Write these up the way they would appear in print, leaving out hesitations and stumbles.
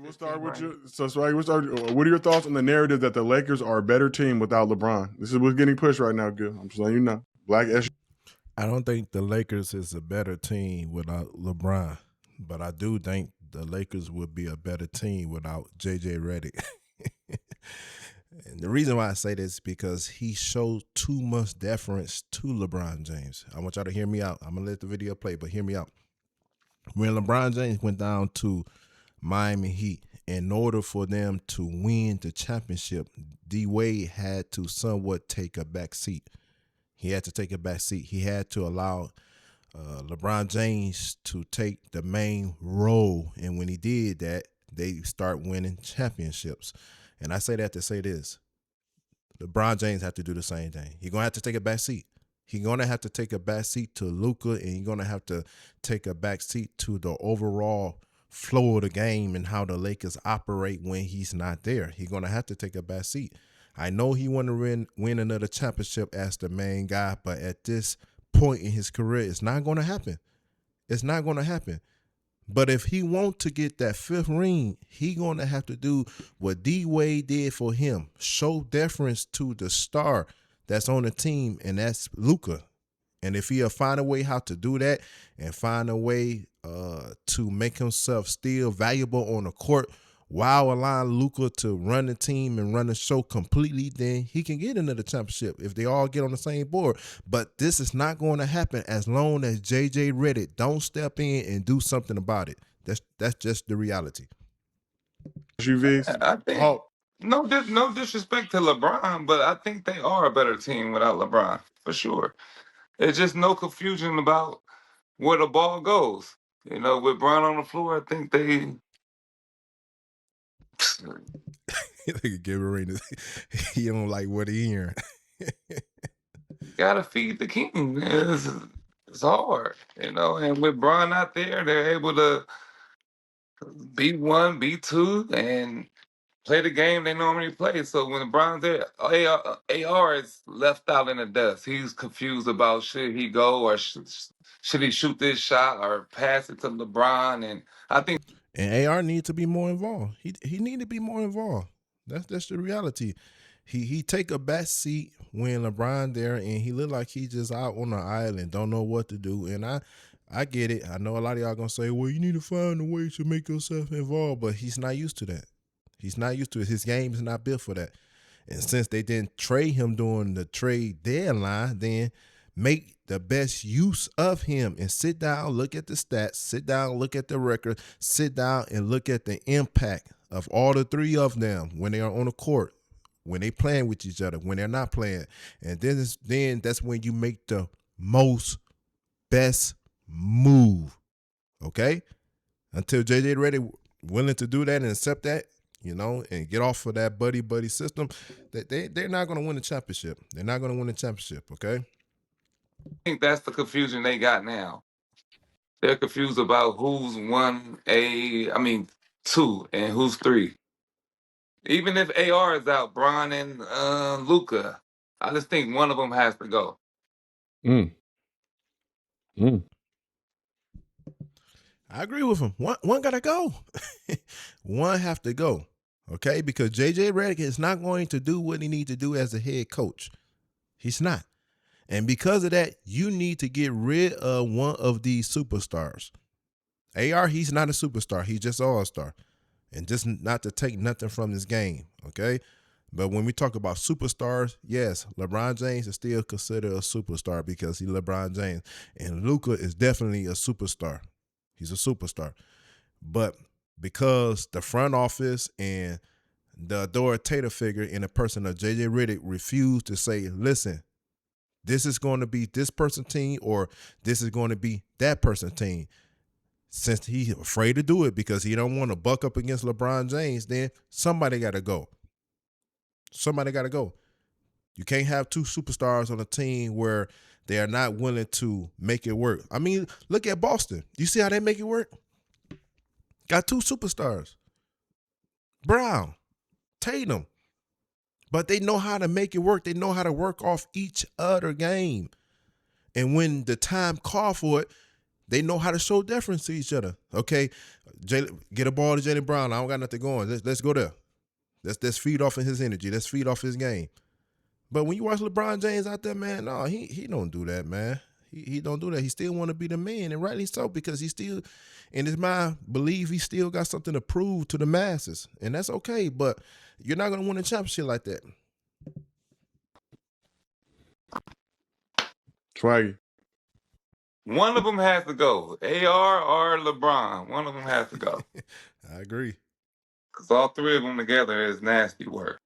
We'll start with you. So, we'll start. What are your thoughts on the narrative that the Lakers are a better team without LeBron? This is what's getting pushed right now. Good. I'm just letting you know. Black S. I don't think the Lakers is a better team without LeBron, but I do think the Lakers would be a better team without JJ Redick. And the reason why I say this is because he showed too much deference to LeBron James. I want y'all to hear me out. I'm gonna let the video play, but hear me out. When LeBron James went down to Miami Heat, in order for them to win the championship, D Wade had to somewhat take a back seat. He had to take a back seat. He had to allow LeBron James to take the main role. And when he did that, they start winning championships. And I say that to say this. LeBron James have to do the same thing. He's going to have to take a back seat. He's going to have to take a back seat to Luka, and he's going to have to take a back seat to the overall flow of the game and how the Lakers operate when he's not there. He's going to have to take a back seat. I know he want to win another championship as the main guy, but at this point in his career, it's not going to happen. It's not going to happen. But if he want to get that fifth ring, he going to have to do what D Wade did for him. Show deference to the star that's on the team, and that's Luka. And if he'll find a way how to do that and find a way to make himself still valuable on the court while allowing Luka to run the team and run the show completely, then he can get another championship if they all get on the same board. But this is not going to happen as long as JJ Redick don't step in and do something about it. That's just the reality. I think no disrespect to LeBron, but I think they are a better team without LeBron for sure. There's just no confusion about where the ball goes. You know, with Bron on the floor, I think they. Gilbert Arenas, he don't like what he hearing. Gotta feed the king, man. It's hard, you know. And with Bron out there, they're able to be one, be two, and play the game they normally play. So when LeBron's there, AR is left out in the dust. He's confused about should he go or should he shoot this shot or pass it to LeBron. And I think AR need to be more involved. He need to be more involved. That's the reality. He take a back seat when LeBron there, and he look like he just out on the island, don't know what to do. And I get it. I know a lot of y'all gonna say, well, you need to find a way to make yourself involved, but he's not used to that. He's not used to it. His game is not built for that. And since they didn't trade him during the trade deadline, then make the best use of him and sit down, look at the stats, sit down, look at the record, sit down and look at the impact of all the three of them when they are on the court, when they playing with each other, when they're not playing. And then that's when you make the most best move. Okay? Until JJ Redick willing to do that and accept that, you know, and get off of that buddy system, that they're not going to win the championship. They're not going to win the championship, okay? I think that's the confusion they got now. They're confused about who's two, and who's three. Even if AR is out, Bron and Luka, I just think one of them has to go. I agree with him. One gotta go. One have to go. Okay, because JJ Redick is not going to do what he needs to do as a head coach. He's not. And because of that, you need to get rid of one of these superstars. AR, he's not a superstar. He's just an all-star. And just not to take nothing from this game, okay? But when we talk about superstars, yes, LeBron James is still considered a superstar because he's LeBron James. And Luka is definitely a superstar. He's a superstar. But because the front office and the authoritative figure in the person of JJ Redick refused to say, listen, this is going to be this person's team or this is going to be that person's team. Since he's afraid to do it because he don't want to buck up against LeBron James, then somebody got to go. Somebody got to go. You can't have two superstars on a team where they are not willing to make it work. I mean, look at Boston. You see how they make it work? Got two superstars. Brown, Tatum. But they know how to make it work. They know how to work off each other game. And when the time called for it, They know how to show deference to each other. Okay, get a ball to Jaylen Brown. I don't got nothing going. Let's go there. Let's feed off of his energy. Let's feed off his game. But when you watch LeBron James out there, man, no, he don't do that, man. He don't do that. He still want to be the man, and rightly so, because he still, in his mind, believe he still got something to prove to the masses, and that's okay. But you're not gonna win a championship like that. Swaggy. One of them has to go. AR or LeBron. One of them has to go. I agree. Because all three of them together is nasty work.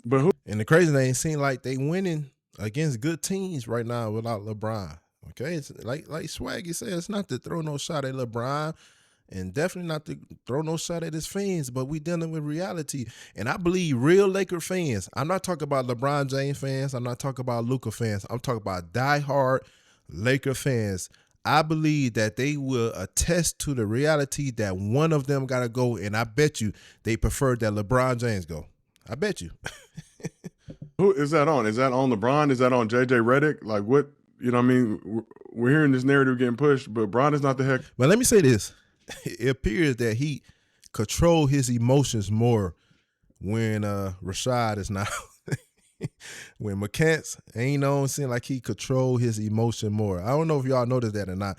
But who? And the crazy thing, it seems like they winning against good teams right now without LeBron. Okay, it's like Swaggy said, it's not to throw no shot at LeBron, and definitely not to throw no shot at his fans, but we dealing with reality. And I believe real Laker fans, I'm not talking about LeBron James fans, I'm not talking about Luka fans, I'm talking about diehard Laker fans. I believe that they will attest to the reality that one of them got to go, and I bet you they prefer that LeBron James go. I bet you. Who is that on? Is that on LeBron? Is that on JJ Redick? Like what? You know what I mean? We're hearing this narrative getting pushed, but Bron is not the heck. But let me say this. It appears that he control his emotions more when Rashad is not. When McCants ain't on, seem like he control his emotion more. I don't know if y'all noticed that or not.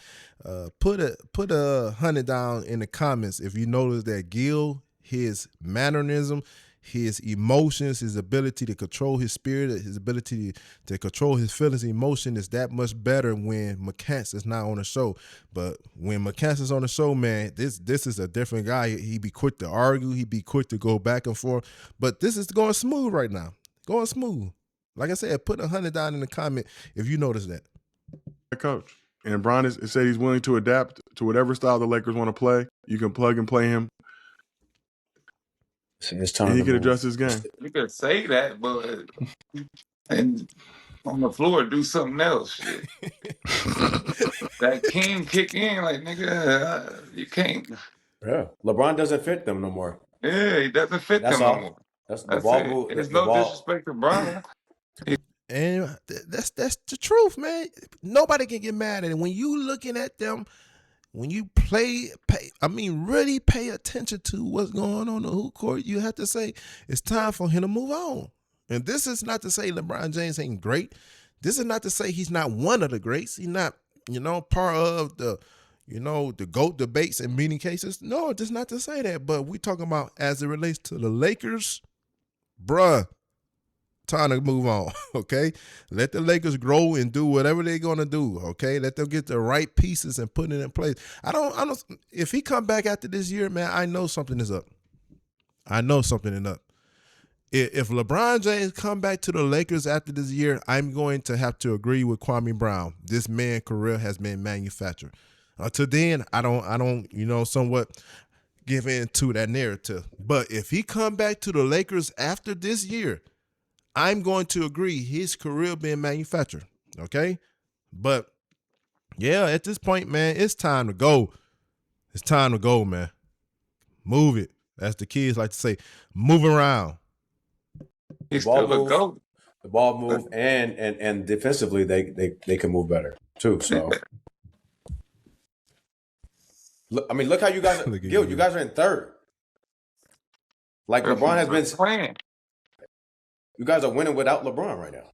Put a 100 down in the comments if you notice that Gil, his mannerism, his emotions, his ability to control his spirit, his ability to control his feelings, emotion is that much better when McCants is not on the show. But when McCants is on the show, man, this is a different guy. He be quick to argue. He be quick to go back and forth. But this is going smooth right now. Going smooth. Like I said, put 100 down in the comment if you notice that. Coach. And Bron is said he's willing to adapt to whatever style the Lakers want to play. You can plug and play him. It's time and he to can move. adjust his game. You could say that, but and on the floor do something else. Shit. That king kick in, like nigga, you can't. Yeah, LeBron doesn't fit them no more. Yeah, he doesn't fit That's them all. no more. That's the That's ball it. move. There's the no ball. disrespect to Bron. And that's the truth, man. Nobody can get mad at it. When you looking at them, when you really pay attention to what's going on the hoop court, you have to say it's time for him to move on. And this is not to say LeBron James ain't great. This is not to say he's not one of the greats. He's not, part of the, the GOAT debates in many cases. No, just not to say that. But we talking about as it relates to the Lakers, bruh. Time to move on, okay? Let the Lakers grow and do whatever they're gonna do, okay? Let them get the right pieces and put it in place. I don't. If he come back after this year, man, I know something is up. I know something is up. If LeBron James come back to the Lakers after this year, I'm going to have to agree with Kwame Brown. This man's career has been manufactured. Until then, I don't, somewhat give in to that narrative. But if he come back to the Lakers after this year, I'm going to agree his career being manufactured, okay? But, yeah, at this point, man, it's time to go. It's time to go, man. Move it. As the kids like to say, move around. He's still a GOAT. The ball move, and defensively, they can move better, too. So, look how you guys – Gil, you guys are in third. Like LeBron has been playing. You guys are winning without LeBron right now.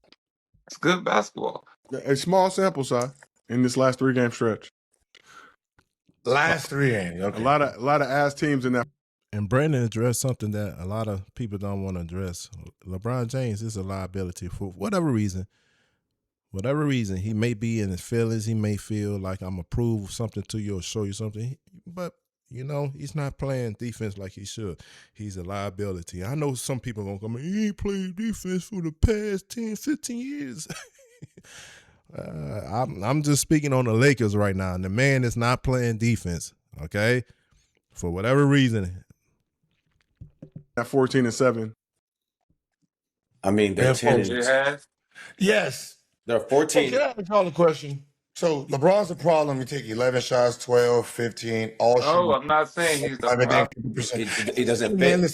It's good basketball. A small sample size in this last 3-game stretch. Last 3 games. Okay. A lot of ass teams in that. And Brandon addressed something that a lot of people don't want to address. LeBron James is a liability for whatever reason. Whatever reason, he may be in his feelings. He may feel like I'm going to prove something to you or show you something. But he's not playing defense like he should. He's a liability. I know some people are going to come he ain't played defense for the past 10, 15 years. I'm just speaking on the Lakers right now. And the man is not playing defense, okay? For whatever reason. At 14-7. I mean, they're 10. Yes. They're 14. Hey, can I call a question? So LeBron's the problem. You take 11 shots, 12, 15, all shots. Oh, I'm not saying he's the problem. He doesn't fit.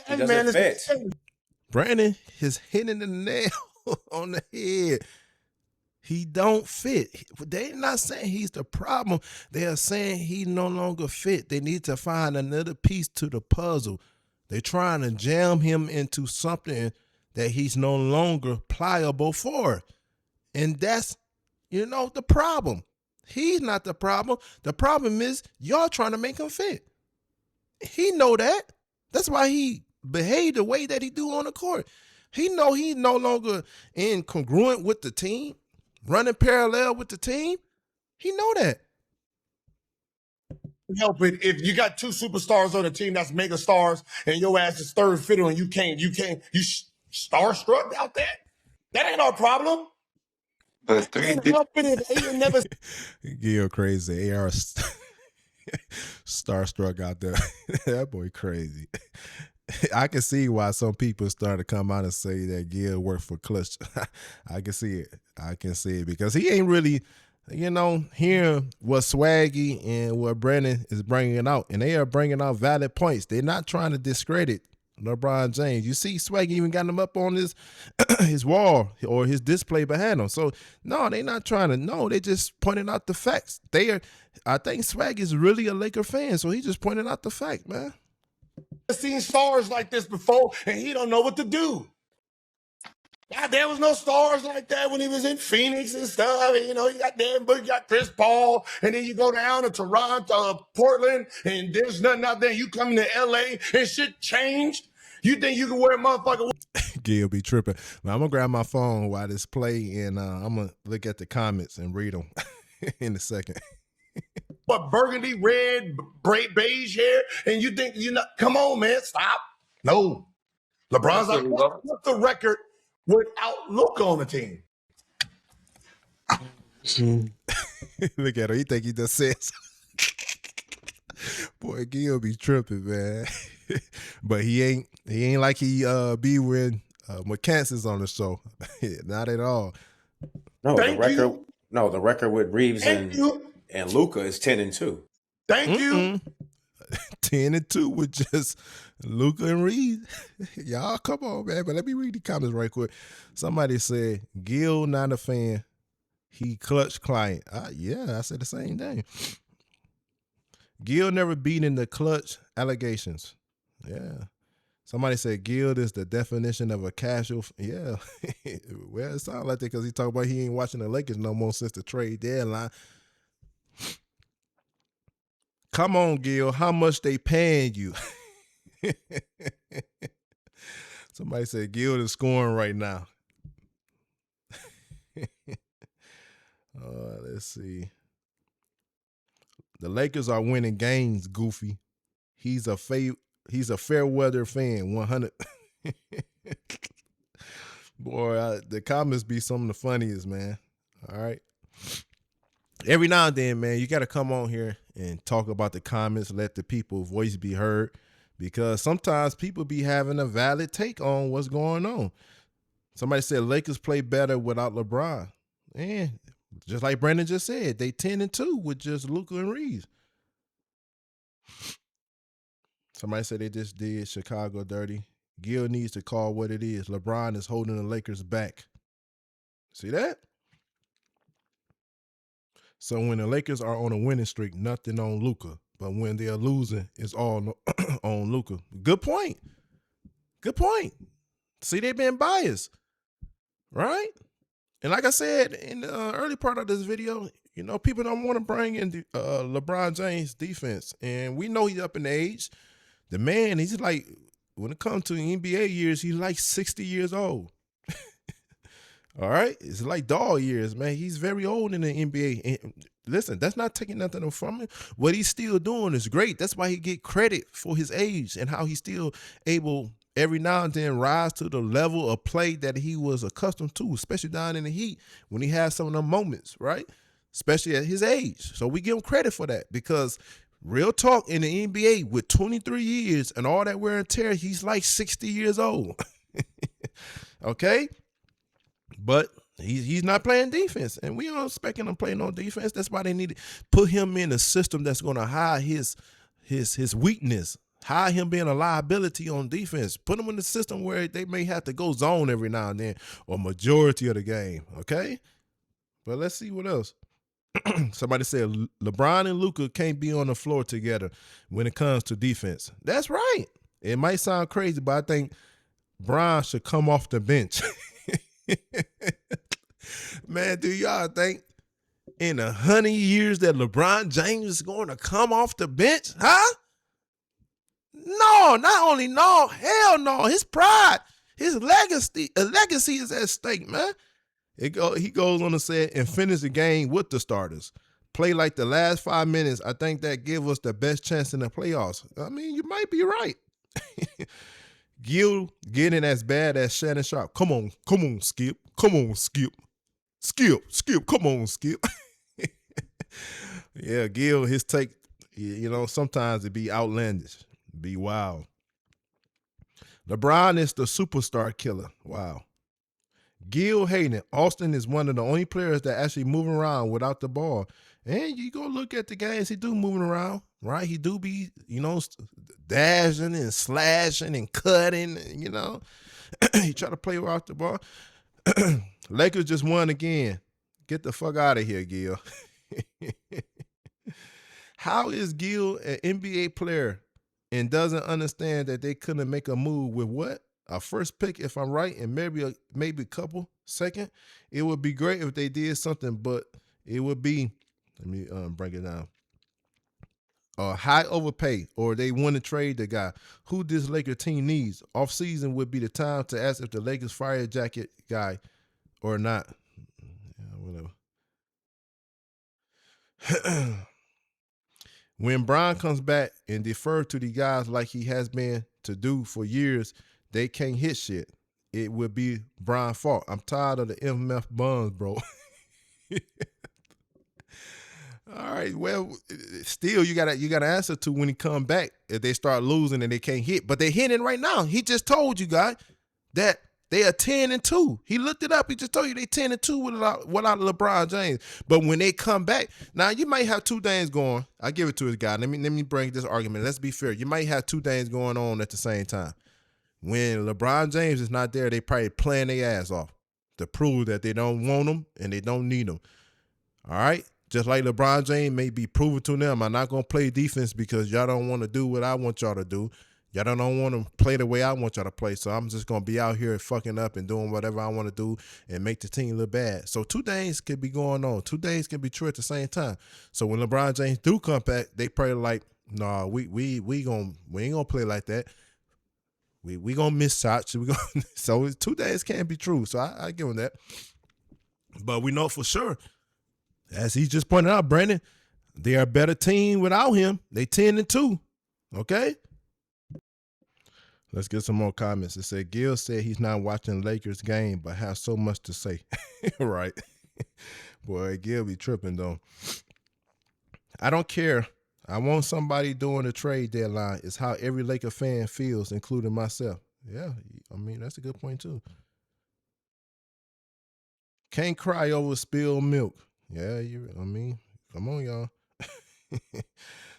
He doesn't fit. Brandon is hitting the nail on the head. He don't fit. They're not saying he's the problem. They are saying he no longer fit. They need to find another piece to the puzzle. They're trying to jam him into something that he's no longer pliable for. And that's, the problem. He's not the problem. The problem is y'all trying to make him fit. He know that. That's why he behaved the way that he do on the court. He know he's no longer incongruent with the team, running parallel with the team. He know that. Help it if you got two superstars on a team that's mega stars and your ass is third fiddle and you starstruck out there. That ain't our problem. But Help it if Aiden never. Gil crazy. AR starstruck out there. That boy crazy. I can see why some people start to come out and say that Gil worked for Clutch. I can see it. I can see it because he ain't really, hearing what Swaggy and what Brennan is bringing out, and they are bringing out valid points. They're not trying to discredit LeBron James. You see, Swaggy even got him up on his his wall or his display behind him. So no, they're not trying to. No, they just pointing out the facts. I think Swaggy is really a Laker fan, so he just pointed out the fact, man. I've seen stars like this before, and he don't know what to do. God, there was no stars like that when he was in Phoenix and stuff. And, you got Dan Book, you got Chris Paul, and then you go down to Toronto, Portland, and there's nothing out there. You come to LA and shit changed. You think you can wear a motherfucker? Gil be tripping. Now, I'm gonna grab my phone while this play, and I'm gonna look at the comments and read them in a second. What, burgundy, red, beige hair, and you think come on, man, stop. No. LeBron's like, what's the record without Luka on the team? Look at him. He think he just says. Boy, Gil be tripping, man. But he ain't like he be when McCants on the show. Not at all. No, the record with Reeves and Luka is 10-2. Thank you. 10-2 with just Luka and Reeves. Y'all, come on, man. But let me read the comments right quick. Somebody said, Gil not a fan. He Clutch client. Yeah, I said the same thing. Gil never beaten the Clutch allegations. Yeah. Somebody said Gil is the definition of a casual. Yeah. Well, it sounds like that because he talked about he ain't watching the Lakers no more since the trade deadline. Come on, Gil. How much they paying you? Somebody said Gil is scoring right now. Let's see. The Lakers are winning games, Goofy. He's a fair weather fan, 100. Boy, the comments be some of the funniest, man. All right. Every now and then, man, you got to come on here and talk about the comments, let the people's voice be heard, because sometimes people be having a valid take on what's going on. Somebody said Lakers play better without LeBron. And just like Brandon just said, they 10-2 with just Luka and Reeves. Somebody said they just did Chicago dirty. Gil needs to call what it is. LeBron is holding the Lakers back. See that? So when the Lakers are on a winning streak, nothing on Luka. But when they're losing, it's all on Luka. Good point. Good point. See, they've been biased, right? And like I said in the early part of this video, people don't want to bring in LeBron James defense. And we know he's up in age. The man, he's like, when it comes to NBA years, he's like 60 years old. All right? It's like dog years, man. He's very old in the NBA. And listen, that's not taking nothing from him. What he's still doing is great. That's why he get credit for his age and how he's still able every now and then rise to the level of play that he was accustomed to, especially down in the Heat when he has some of them moments, right? Especially at his age. So we give him credit for that because real talk, in the NBA with 23 years and all that wear and tear, he's like 60 years old. Okay? But he's not playing defense, and we don't expect him to play no defense. That's why they need to put him in a system that's going to hide his weakness, hide him being a liability on defense. Put him in the system where they may have to go zone every now and then or majority of the game, okay? But let's see what else. Somebody said LeBron and Luka can't be on the floor together when it comes to defense. That's right. It might sound crazy, but I think Bron should come off the bench. Man, do y'all think in 100 years that LeBron James is going to come off the bench? Huh? No, not only no, hell no. His pride, his legacy is at stake, man. He goes on to say and finish the game with the starters. Play like the last 5 minutes. I think that give us the best chance in the playoffs. I mean, you might be right. Gil getting as bad as Shannon Sharp. Come on, Skip. Come on, Skip. Skip, come on, Skip. Yeah, Gil, his take, sometimes it be outlandish, be wild. LeBron is the superstar killer. Wow. Gil Hayden, Austin is one of the only players that actually move around without the ball. And you go look at the games, he do moving around, right? He do be, dashing and slashing and cutting, he try to play without the ball. Lakers just won again. Get the fuck out of here, Gil. How is Gil an NBA player and doesn't understand that they couldn't make a move with what? A first pick, if I'm right, and maybe a couple second. It would be great if they did something, but it would be, let me break it down. High overpay, or they want to trade the guy. Who this Laker team needs. Off season would be the time to ask if the Lakers fire jacket guy or not. Yeah, whatever. When Bron comes back and defer to the guys like he has been to do for years, they can't hit shit. It would be Bron's fault. I'm tired of the MF buns, bro. All right, well, still you gotta answer to when he come back if they start losing and they can't hit. But they're hitting right now. He just told you guys that they are 10-2. He looked it up. He just told you they 10-2 without LeBron James. But when they come back, now you might have two things going. I give it to his guy. Let me bring this argument. Let's be fair. You might have two things going on at the same time. When LeBron James is not there, they probably playing their ass off to prove that they don't want him and they don't need him. All right? Just like LeBron James may be proving to them, I'm not going to play defense because y'all don't want to do what I want y'all to do. Y'all don't want to play the way I want y'all to play, so I'm just going to be out here fucking up and doing whatever I want to do and make the team look bad. So two things could be going on. Two things can be true at the same time. So when LeBron James do come back, they probably like, nah, we ain't going to play like that. We gonna miss shots. So two things can't be true. So I give him that. But we know for sure, as he just pointed out, Brandon, they are a better team without him. They 10-2. Okay. Let's get some more comments. It said Gil said he's not watching Lakers game, but has so much to say. Right. Boy, Gil be tripping though. I don't care. I want somebody doing the trade deadline. It's how every Laker fan feels, including myself. Yeah, I mean, that's a good point, too. Can't cry over spilled milk. Yeah, come on, y'all.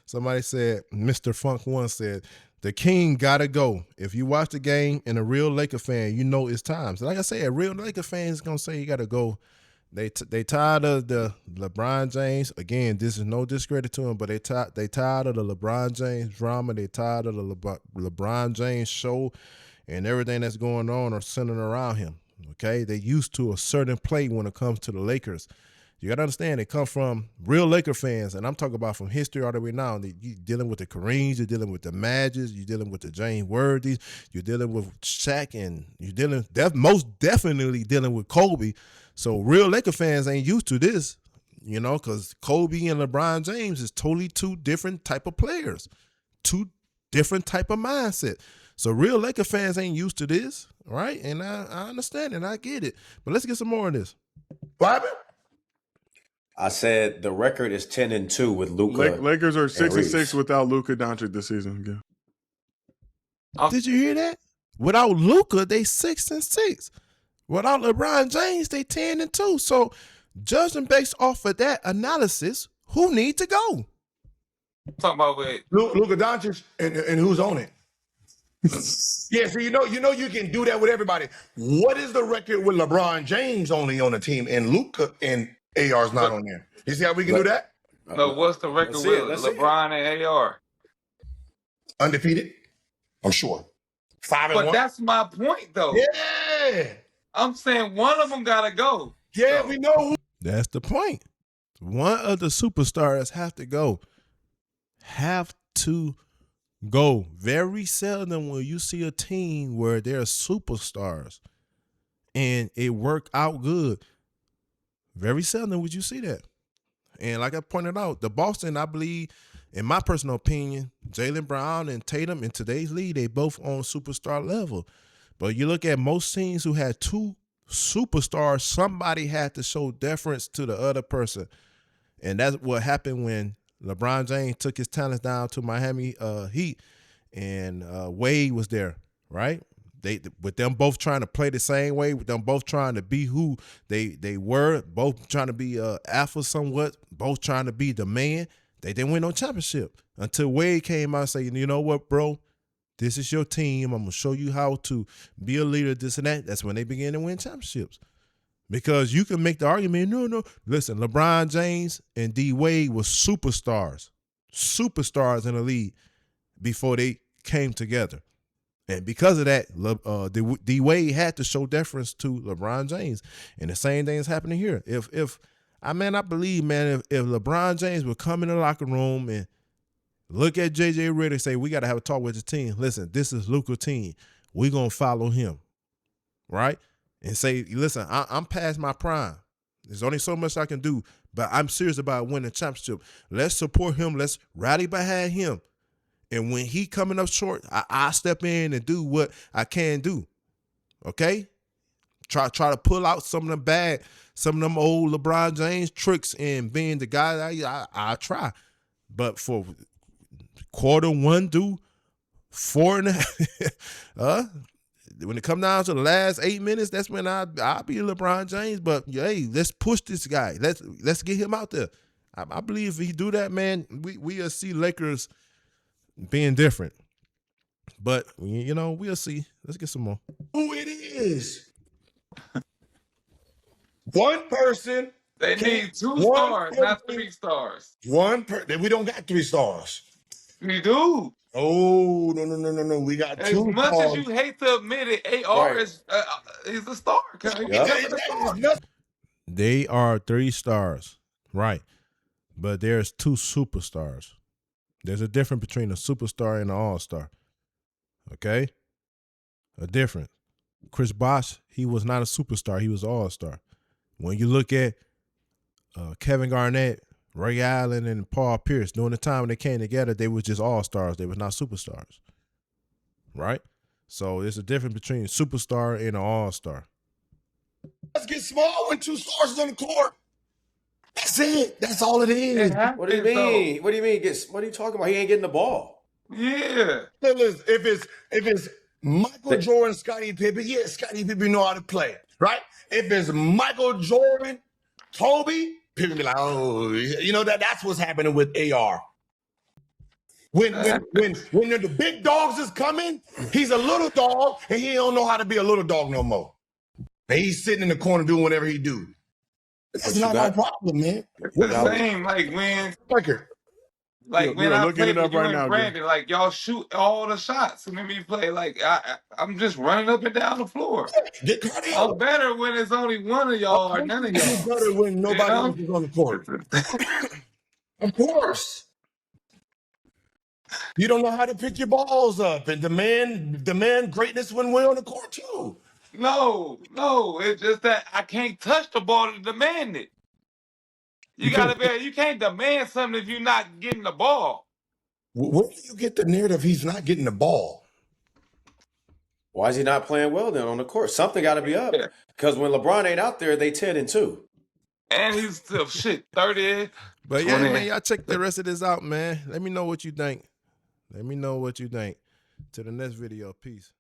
Somebody said, Mr. Funk One said, the king gotta go. If you watch the game and a real Laker fan, you know it's time. So like I said, a real Laker fan is going to say you got to go. They tired of the LeBron James. Again, this is no discredit to him, but they tired of the LeBron James drama. They tired of the LeBron James show and everything that's going on or centered around him. Okay, they used to a certain play when it comes to the Lakers. You got to understand, they come from real Laker fans, and I'm talking about from history all the way now. You're dealing with the Kareems, you're dealing with the Magics, you're dealing with the James Worthies, you're dealing with Shaq, and you're most definitely dealing with Kobe. So real Laker fans ain't used to this, because Kobe and LeBron James is totally two different type of players, two different type of mindset. So real Laker fans ain't used to this, right? And I understand it, and I get it. But let's get some more of this. What happened? I said the record is 10-2 with Luka. Lakers are 6-6 without Luka Doncic this season. Yeah. Did you hear that? Without Luka, they 6-6. Without LeBron James, they 10-2. So, judging based off of that analysis, who need to go? Talking about with Luka Doncic and who's on it? Yeah, so you can do that with everybody. What is the record with LeBron James only on the team and Luka and AR's not on there. You see how we can do that? No, what's the record with LeBron and AR? Undefeated, I'm sure. 5-1. But that's my point, though. Yeah. I'm saying one of them gotta go. Yeah, so. we know who. That's the point. One of the superstars have to go. Have to go. Very seldom will you see a team where they're superstars and it worked out good. Very seldom would you see that. And like I pointed out, the Boston, I believe, in my personal opinion, Jaylen Brown and Tatum in today's league, they both on superstar level. But you look at most teams who had two superstars, somebody had to show deference to the other person. And that's what happened when LeBron James took his talents down to Miami Heat and Wade was there, right? With them both trying to play the same way, with them both trying to be who they were, both trying to be alpha somewhat, both trying to be the man. They didn't win no championship until Wade came out and said, you know what, bro? This is your team. I'm going to show you how to be a leader, this and that. That's when they began to win championships. Because you can make the argument, no. Listen, LeBron James and D Wade were superstars in the league before they came together. And because of that, D Wade had to show deference to LeBron James. And the same thing is happening here. I believe, man, if LeBron James would come in the locker room and look at JJ Redick and say, we got to have a talk with the team. Listen, this is Luka's team. We're going to follow him, right? And say, listen, I'm past my prime. There's only so much I can do, but I'm serious about winning a championship. Let's support him. Let's rally behind him. And when he coming up short, I step in and do what I can do. Okay? Try to pull out some of them old LeBron James tricks and being the guy I try. But for quarter one do 4.5, when it come down to the last 8 minutes, that's when I'll be LeBron James. But hey, let's push this guy. Let's get him out there. I believe if he do that, man, we'll see Lakers being different. But we'll see. Let's get some more. Who it is? One person. They need 2 stars, not 3 stars. We don't got 3 stars. We do. Oh, no. We got 2 As much stars. as you hate to admit it, AR is a star. They are 3 stars, right? But there's 2 superstars. There's a difference between a superstar and an all-star. Okay? A difference. Chris Bosh, he was not a superstar. He was an all-star. When you look at Kevin Garnett, Ray Allen, and Paul Pierce, during the time when they came together, they were just all-stars. They were not superstars. Right? So there's a difference between a superstar and an all-star. Let's get small when 2 stars is on the court. That's it. That's all it is. What do you mean? What do you mean? What are you talking about? He ain't getting the ball. Yeah. If it's Michael Jordan, Scottie Pippen, yeah, Scottie Pippen know how to play, right? If it's Michael Jordan, Kobe, Pippen be like, oh, that's what's happening with AR. When the big dogs is coming, he's a little dog and he don't know how to be a little dog no more. And he's sitting in the corner doing whatever he do. That's not our problem, man. It's the same like when I looking played it up with you right and now, Brandon, like y'all shoot all the shots and then we play like I'm just running up and down the floor. Get cardio. I'm better when it's only one of y'all or none of y'all. It's better when nobody else is on the court. Of course. You don't know how to pick your balls up and demand greatness when we're on the court too. No, it's just that I can't touch the ball to demand it. You can't demand something if you're not getting the ball. Where do you get the narrative he's not getting the ball? Why is he not playing well then on the court? Something got to be up. Because when LeBron ain't out there, they 10-2. And he's still 30. But yeah, man, y'all check the rest of this out, man. Let me know what you think. To the next video. Peace.